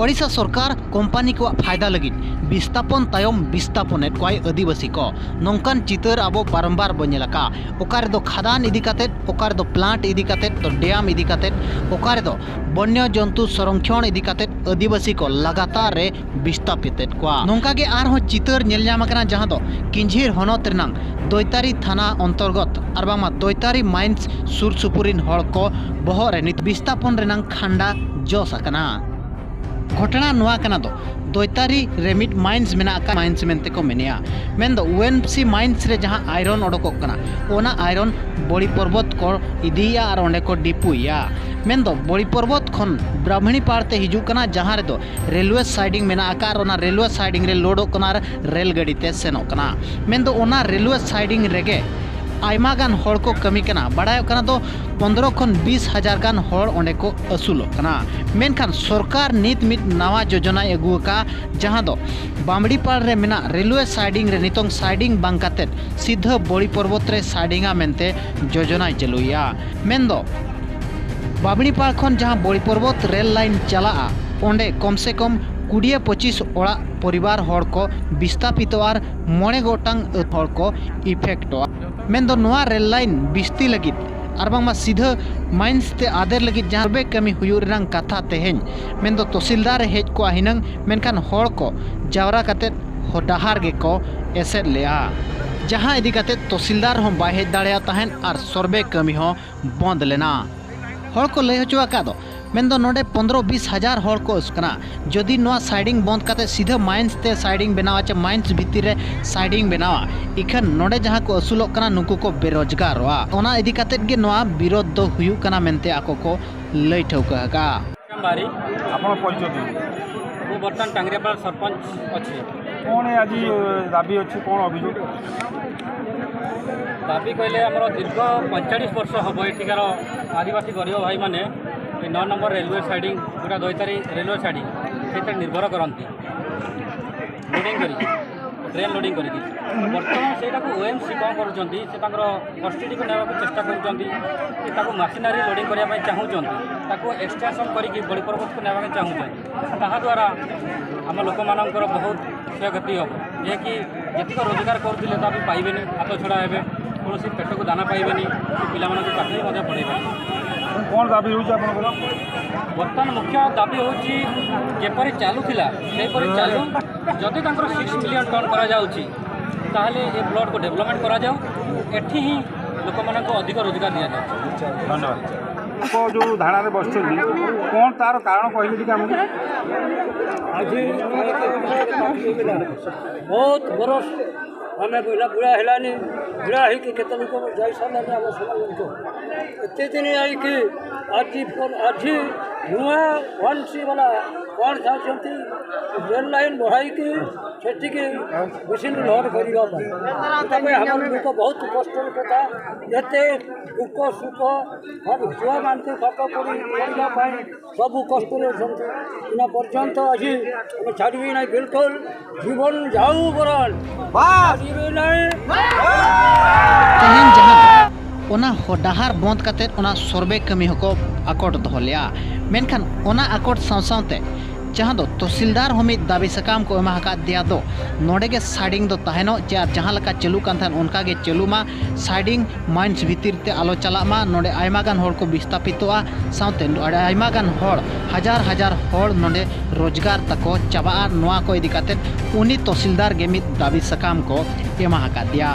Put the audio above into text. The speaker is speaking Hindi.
ओडिशा सरकार कोम्पानी को फायदा लगी विस्थापन तायम विस्थापनेट कोई आदिवासी को नौकान चितर अब बारंबार बनेलका ओकारे दो खादान इदी कातेत ओकारे दो प्लांट इदी कातेत तो डैम इदी कातेत ओकारे दो वन्य जंतु संरक्षण इदी कातेत आदिवासी को लगातार रे विस्थापितेत को नौका के आर चितर नेल नाम कना जहां दो किंझिर हनत रनांग दैतारी थाना अंतर्गत और बांगा दैतारी माइंस सुर सुपुरिन हड़ को बहर रे नित विस्थापन रनांग खांडा जोस आकना घटना नुआ कना दो दैतारी रेमिट माइंस मेना का माइंस मेनते को मेनिया मेन दो ओएनसी माइंस रे जहां आयरन ओडको कना ओना आयरन बड़ी पर्वत को इदिया और ओंडे को डिपुया मेन दो बड़ी पर्वत खन ब्राह्मणी पारते हिजू कना जहां रे दो रेलवे साइडिंग मेना का और ओना रेलवे साइडिंग रे लोडो कना रेल गाड़ी ते सेनो कना मेन दो ओना रेलवे साइडिंग रेगे आयमा गान हड़ को कमी कना बड़ाय कना तो 15 खन 20 हजार गान हड़ ओंडे को असुलो कना मेनखान सरकार नीत मित नवा योजना एगु का जहां दो बामड़ी पाड़ रे मेना रेलवे साइडिंग रे नितोंग साइडिंग बांकाते सीधा बड़ी पर्वत रे साइडिंगा मेनते योजना चलुया मेन दो बामड़ी पाड़ खन जहां बड़ी पर्वत रेल लाइन चला ओंडे कम से कम 20-25 ओड़ा परिवार हड़ को विस्थापित और 9 गोटांग हड़ को इफेक्ट मेन दो नवा रेल लाइन बिस्ती लगी और बांगमा सीधा माइंस ते आदेर लगी जहां बे कमी हुयु रंग कथा तेहेन मेन दो तहसीलदार हेज को हिनंग मेनखान हड़ को जावरा काते डहार गे को एसेट लेआ जहां इदी काते तहसीलदार हम बाय हेज दाड़िया तहन और सर्वे कमी हो बंद लेना हड़ को लय हचुआ का दो मेन दो नोडे 15-20 हजार हड़ को उसकना जदि नोआ साइडिंग बंद काते सीधा माइंस ते साइडिंग बनावा चे माइंस भीतर रे साइडिंग बनावा इखन नोडे जहां को असुलो कना नुकु को बेरोजगार वा ओना इदी काते गे नोआ विरोध दो हुयु कना मेनते आको को लय ठौका का बारी आपण परिचय वो बर्तन टांगरियापाल सरपंच अछि कोन आज दाबी अछि कोन अभियोग दाबी कहले हमर दीर्घ 45 वर्ष हबो एठिकार आदिवासी गरीब भाई माने 9 नंबर रेलवे साइडिंग पूरा दैतारी रेलवे साइडिंग से निर्भर करती लोडिंग करी ट्रेन लोडिंग करी बर्तमान से ओएमसी कौन कर कस्टडी को नेवा चेष्टा कर मशीनरी लोडिंग करने चाहूँ एक्सटेंशन करके बड़ी पर्वत को नेवा चाहूँ ताद्वारा आम लोक मान बहुत क्षयक्षति हम जे कि जी रोजगार करुले तो आप पाइबे हाथ छड़ा हे कौन पेट को दाना पाइबे पिला पाठ पढ़ेबे कौन दाबी हो बर्तमान मुख्य दाबी होपरी चलूला चालू जदि 6 मिलियन टन करा ब्लड को डेवलपमेंट करा ही लोक मान अधिक रोजगार दि जाए। धन्यवाद जो धारा बस कौन तार कारण कहले आज बहुत बरस आम बुढ़ा बुढ़ा है बुढ़ा होते लोक जा सारे आम समाज एत दिन आई आज नुआ वंशी वाला कौन चाहते रेल लाइन बढ़ाई से मशीन लोड करने हम लोक बहुत कष्ट कथा एते दुख सुख छुआ मान पाक पढ़ाई सब कष्ट इना पर्यंत आज छाड़बी ना बिल्कुल जीवन जाऊ बरन ओना डहार बंद काते ओना सर्वे कमी हको आकोट दहलिया मेनखान ओना आकोट सावसावते जहां दो तहसीलदार हमित दाबी सकाम को एमा हका दिया दो नोडे के साइडिंग दो तहनो चे जहां लका चलू कान थान उनका गे चलू मा साइडिंग माइंस भीतर ते आलो चला मा नोडे आयमा गान हड़ को विस्थापितोआ सावते आयमा गान हड़ हजार हजार हड़ नोडे रोजगार तको चाबा नोआ को इदी काते उनी तहसीलदार गे मित दाबी सकाम को एमा हका दिया।